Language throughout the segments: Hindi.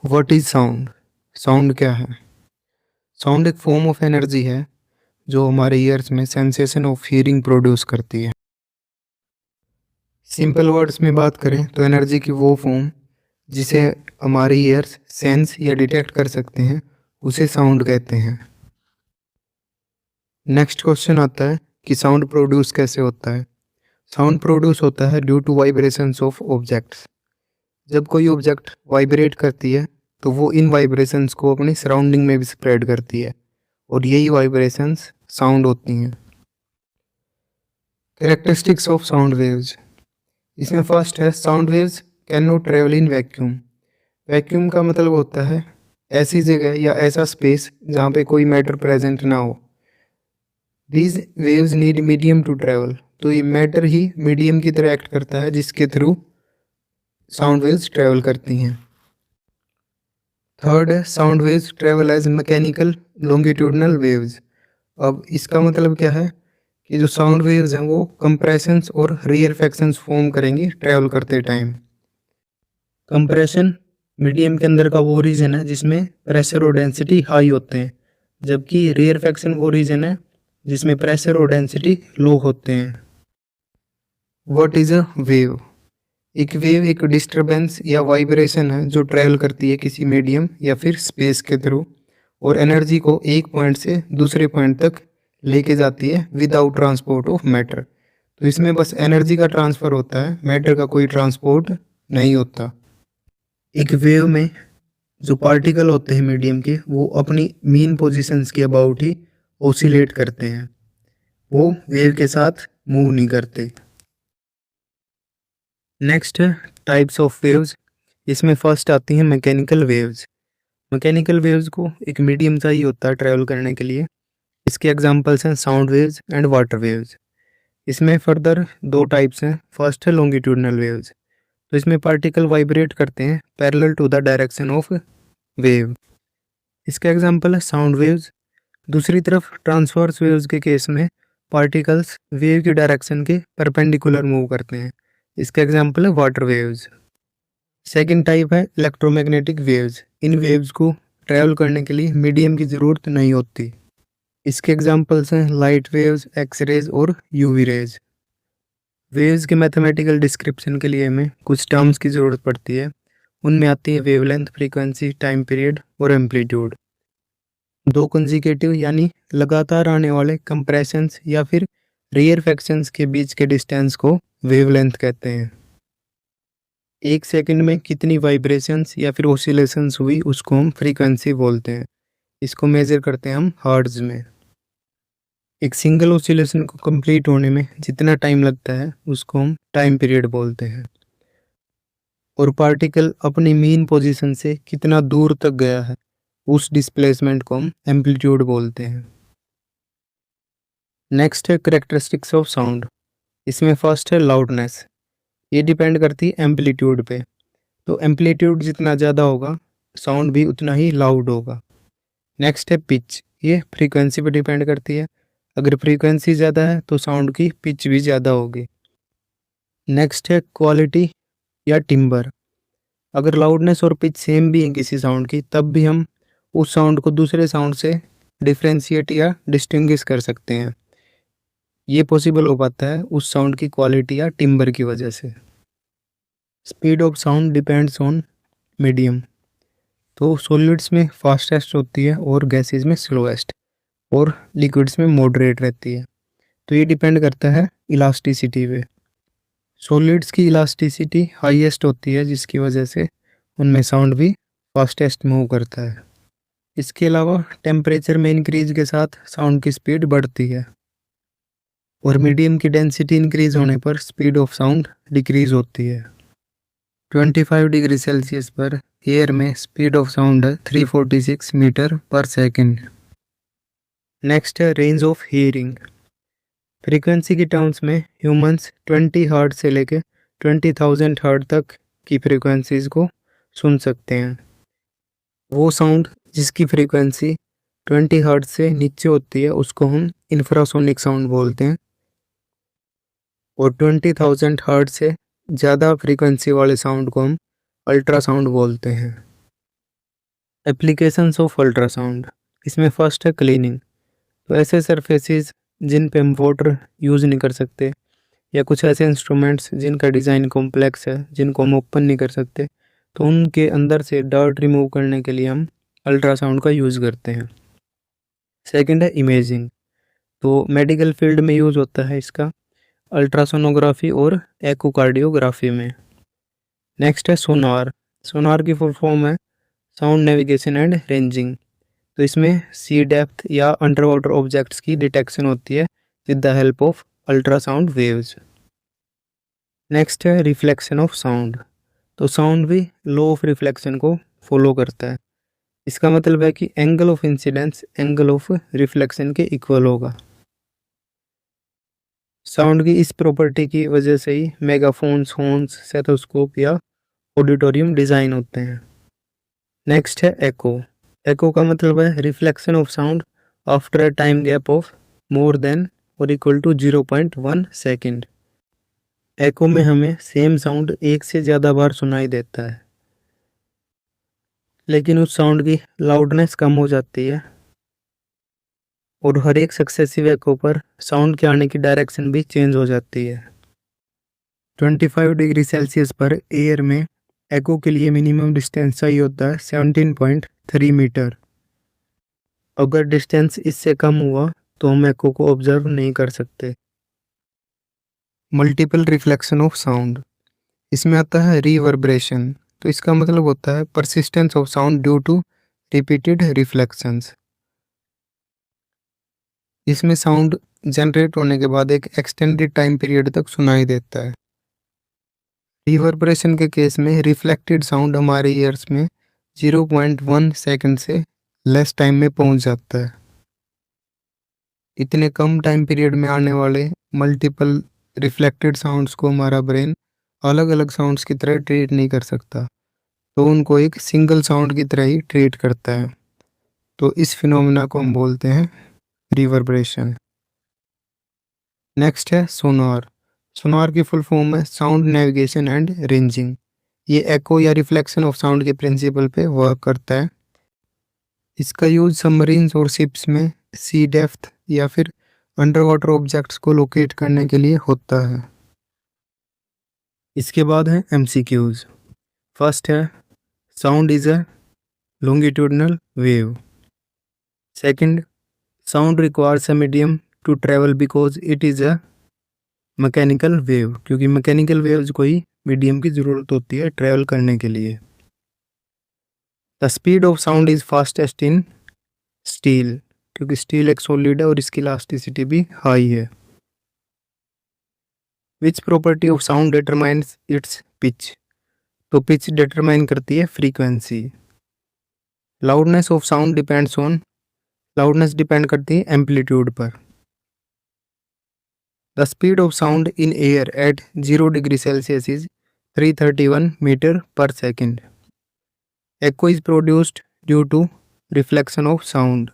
What is sound? साउंड क्या है? साउंड एक फॉर्म ऑफ एनर्जी है जो हमारे ईयर्स में सेंसेशन ऑफ हियरिंग प्रोड्यूस करती है। सिंपल वर्ड्स में बात करें तो एनर्जी की वो फॉर्म जिसे हमारे ईयर्स सेंस या डिटेक्ट कर सकते हैं उसे साउंड कहते हैं। नेक्स्ट क्वेश्चन आता है कि साउंड प्रोड्यूस कैसे होता है। साउंड प्रोड्यूस होता है due to vibrations of objects. जब कोई ऑब्जेक्ट वाइब्रेट करती है तो वो इन वाइब्रेशंस को अपनी सराउंडिंग में भी स्प्रेड करती है और यही वाइब्रेशंस साउंड होती हैं। कैरेक्टरिस्टिक्स ऑफ साउंड वेव्स, इसमें फर्स्ट है sound waves can not travel in vacuum. Vacuum का मतलब होता है ऐसी जगह या ऐसा स्पेस जहाँ पे कोई मैटर प्रेजेंट ना हो। These waves need medium to travel, तो ये मैटर ही मीडियम की तरह एक्ट करता है जिसके थ्रू साउंड वेव्स ट्रेवल करती हैं। थर्ड है sound waves travel as mechanical longitudinal waves. अब इसका मतलब क्या है कि जो साउंड वेव्स हैं वो कंप्रेशंस और रियरफेक्शंस फॉर्म करेंगी ट्रेवल करते टाइम। कंप्रेशन मीडियम के अंदर का वो रीजन है जिसमें प्रेशर और डेंसिटी हाई होते हैं, जबकि रियरफेक्शन वो रीजन है जिसमें प्रेशर और डेंसिटी लो होते हैं। What is a wave? एक वेव एक डिस्टरबेंस या वाइब्रेशन है जो ट्रेवल करती है किसी मीडियम या फिर स्पेस के थ्रू और एनर्जी को एक पॉइंट से दूसरे पॉइंट तक लेके जाती है विदाउट ट्रांसपोर्ट ऑफ मैटर। तो इसमें बस एनर्जी का ट्रांसफर होता है, मैटर का कोई ट्रांसपोर्ट नहीं होता। एक वेव में जो पार्टिकल होते हैं मीडियम के वो अपनी मीन पोजीशंस के अबाउट ही ओसिलेट करते हैं, वो वेव के साथ मूव नहीं करते। नेक्स्ट है टाइप्स ऑफ वेव्स, इसमें फर्स्ट आती हैं मैकेनिकल वेव्स। मैकेनिकल वेव्स को एक मीडियम चाहिए होता है ट्रैवल करने के लिए। इसके एग्जांपल्स हैं sound waves and water waves. इसमें फर्दर दो टाइप्स हैं। फर्स्ट है लॉन्गिट्यूडनल वेव्स, तो इसमें पार्टिकल वाइब्रेट करते हैं parallel to the direction of wave. इसका एग्जांपल है साउंड वेव्स। दूसरी तरफ ट्रांसवर्स वेव्स के केस में पार्टिकल्स वेव की डायरेक्शन के परपेंडिकुलर मूव करते हैं। इसका एग्जांपल है वाटर वेव्स। सेकेंड टाइप है इलेक्ट्रोमैग्नेटिक वेव्स। इन वेव्स को ट्रैवल करने के लिए मीडियम की ज़रूरत नहीं होती। इसके एग्जांपल्स हैं लाइट वेव्स, एक्स रेज और यूवी रेज। वेव्स के मैथमेटिकल डिस्क्रिप्शन के लिए हमें कुछ टर्म्स की ज़रूरत पड़ती है। उनमें आती है वेवलेंथ, फ्रीक्वेंसी, टाइम पीरियड और एम्पलीट्यूड। दो कंजिकेटिव यानी लगातार आने वाले कंप्रेशंस या फिर रियरफेक्शंस के बीच के डिस्टेंस को वेवलेंथ कहते हैं। एक सेकंड में कितनी वाइब्रेशंस या फिर ओसिलेशंस हुई उसको हम फ्रीक्वेंसी बोलते हैं। इसको मेजर करते हैं हम हर्ट्ज में। एक सिंगल ओसिलेशन को कंप्लीट होने में जितना टाइम लगता है उसको हम टाइम पीरियड बोलते हैं। और पार्टिकल अपनी मीन पोजीशन से कितना दूर तक गया है उस डिस्प्लेसमेंट को हम एम्पलीट्यूड बोलते हैं। नेक्स्ट है कैरेक्टरिस्टिक्स ऑफ साउंड। इसमें फर्स्ट है लाउडनेस। ये डिपेंड करती है एम्पलीट्यूड पे, तो एम्पलीट्यूड जितना ज़्यादा होगा साउंड भी उतना ही लाउड होगा। नेक्स्ट है पिच। ये फ्रीक्वेंसी पे डिपेंड करती है, अगर फ्रीक्वेंसी ज़्यादा है तो साउंड की पिच भी ज़्यादा होगी। नेक्स्ट है क्वालिटी या टिम्बर। अगर लाउडनेस और पिच सेम भी है किसी साउंड की तब भी हम उस साउंड को दूसरे साउंड से डिफ्रेंशिएट या डिस्टिंग्विश कर सकते हैं। ये पॉसिबल हो पाता है उस साउंड की क्वालिटी या टिम्बर की वजह से। Speed of sound depends on medium, तो सॉलिड्स में फास्टेस्ट होती है और गैसेज में स्लोएस्ट और लिक्विड्स में मॉडरेट रहती है। तो ये डिपेंड करता है इलास्टिसिटी पे। सॉलिड्स की इलास्टिसिटी हाईएस्ट होती है जिसकी वजह से उनमें साउंड भी फास्टेस्ट मूव करता है। इसके अलावा टेम्परेचर में इंक्रीज के साथ साउंड की स्पीड बढ़ती है और मीडियम की डेंसिटी इंक्रीज होने पर स्पीड ऑफ साउंड डिक्रीज होती है। 25 डिग्री सेल्सियस पर एयर में स्पीड ऑफ साउंड है 346 मीटर पर सेकेंड। नेक्स्ट है रेंज ऑफ हियरिंग। फ्रीक्वेंसी की टर्म्स में ह्यूमंस 20 हर्ट्ज से लेके 20,000 हर्ट्ज तक की फ्रीक्वेंसीज को सुन सकते हैं। वो साउंड जिसकी फ्रीक्वेंसी 20 हर्ट्ज से नीचे होती है उसको हम इंफ्रासोनिक साउंड बोलते हैं और 20,000 हर्ट्ज से ज़्यादा फ्रीक्वेंसी वाले साउंड को हम अल्ट्रासाउंड बोलते हैं। एप्लीकेशंस ऑफ अल्ट्रासाउंड, इसमें फर्स्ट है क्लीनिंग। तो ऐसे सरफेसेस जिन पे हम वाटर यूज़ नहीं कर सकते, या कुछ ऐसे इंस्ट्रूमेंट्स जिनका डिज़ाइन कॉम्प्लेक्स है, जिनको हम ओपन नहीं कर सकते, तो उनके अंदर से डर्ट रिमूव करने के लिए हम अल्ट्रासाउंड का यूज़ करते हैं। सेकंड है इमेजिंग। तो मेडिकल फील्ड में यूज़ होता है इसका, अल्ट्रासोनोग्राफी और एकोकार्डियोग्राफी में। नेक्स्ट है सोनार। सोनार की फुल फॉर्म है साउंड नेविगेशन एंड रेंजिंग। तो इसमें सी डेप्थ या अंडर वाटर ऑब्जेक्ट्स की डिटेक्शन होती है with the help of ultrasound waves. Next है रिफ्लेक्शन ऑफ साउंड। तो साउंड भी लॉ ऑफ रिफ्लेक्शन को फॉलो करता है। इसका मतलब है कि angle of incidence angle of reflection के इक्वल होगा। साउंड की इस प्रॉपर्टी की वजह से ही मेगाफोन्स, हॉर्न्स, स्टेथोस्कोप या ऑडिटोरियम डिज़ाइन होते हैं। नेक्स्ट है एको। एको का मतलब है reflection of sound after a time gap of more than और इक्वल टू 0.1 सेकेंड। एको में हमें सेम साउंड एक से ज़्यादा बार सुनाई देता है, लेकिन उस साउंड की लाउडनेस कम हो जाती है और हर एक सक्सेसिव एको पर साउंड के आने की डायरेक्शन भी चेंज हो जाती है। 25 डिग्री सेल्सियस पर एयर में एको के लिए मिनिमम डिस्टेंस चाहिए होता है 17.3 मीटर। अगर डिस्टेंस इससे कम हुआ तो हम एको को ऑब्जर्व नहीं कर सकते। मल्टीपल रिफ्लेक्शन ऑफ साउंड, इसमें आता है रिवर्बरेशन। तो इसका मतलब होता है persistence of sound due to repeated reflections. इसमें साउंड जनरेट होने के बाद एक एक्सटेंडेड टाइम पीरियड तक सुनाई देता है। रिवर्बरेशन के केस में रिफ्लेक्टेड साउंड हमारे ईयर्स में 0.1 सेकंड से लेस टाइम में पहुंच जाता है। इतने कम टाइम पीरियड में आने वाले मल्टीपल रिफ्लेक्टेड साउंड्स को हमारा ब्रेन अलग अलग साउंड्स की तरह ट्रीट नहीं कर सकता, तो उनको एक सिंगल साउंड की तरह ही ट्रीट करता है। तो इस फिनोमेना को हम बोलते हैं रिवर्बरेशन। नेक्स्ट है सोनार। सोनार की फुल फॉर्म है साउंड नेविगेशन एंड रेंजिंग। ये एको या रिफ्लेक्शन ऑफ साउंड के प्रिंसिपल पे वर्क करता है। इसका यूज सबमरीन्स और शिप्स में सी डेप्थ या फिर अंडर वाटर ऑब्जेक्ट्स को लोकेट करने के लिए होता है। इसके बाद है एमसीक्यूज। फर्स्ट है sound is a longitudinal wave. Second, sound requires a medium to travel because it is a mechanical wave, क्योंकि मैकेनिकल वेव्स को ही मीडियम की ज़रूरत होती है ट्रैवल करने के लिए। The speed of sound is fastest in steel, क्योंकि स्टील एक सॉलिड है और इसकी इलास्टिसिटी भी हाई है। Which property of sound determines its pitch. तो पिच डिटरमाइन करती है frequency. Loudness of sound depends on, loudness depend करती है एम्पलीट्यूड पर। The speed of sound in air at 0 degree Celsius is 331 metre per second. Echo is produced due to reflection of sound.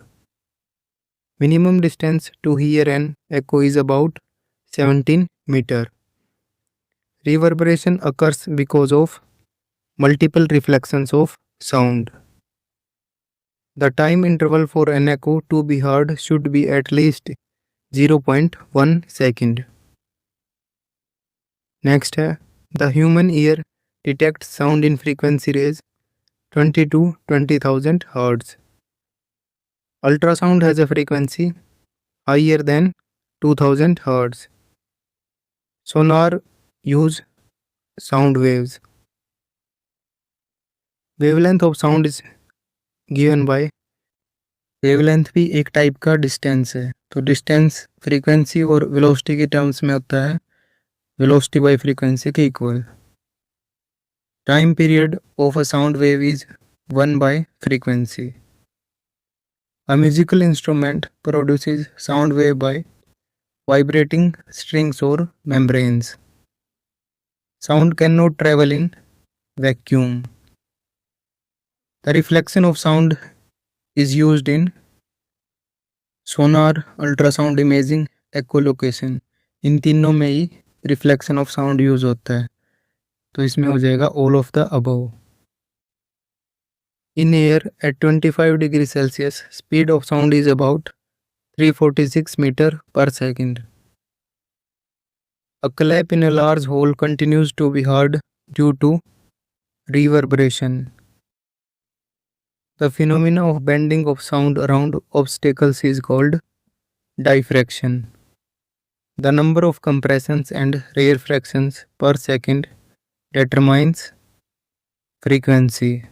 Minimum distance to hear an echo is about 17 meter. Reverberation occurs because of multiple reflections of sound. The time interval for an echo to be heard should be at least 0.1 second. Next है the human ear detects sound in frequency range 20 to 20,000 hertz. Ultrasound has a frequency higher than 2000 hertz. Sonar use sound waves. Wavelength of sound is given by, wavelength भी एक टाइप का डिस्टेंस है। तो डिस्टेंस फ्रीक्वेंसी और वेलोसिटी के टर्म्स में होता है वेलोसिटी बाय फ्रीक्वेंसी के equal. Time period of a sound wave is 1 by frequency. A musical instrument produces sound wave by vibrating strings or membranes. Sound cannot travel in vacuum. The reflection of sound is used in sonar, ultrasound imaging, echolocation. इन तीनों में ही रिफ्लेक्शन ऑफ साउंड यूज होता है। तो इसमें हो जाएगा all of the above. In air at 25 degrees Celsius, speed of sound is about 346 meter per second. A clap in a large hole continues to be heard due to reverberation. The phenomena of bending of sound around obstacles is called diffraction. The number of compressions and rarefactions per second determines frequency.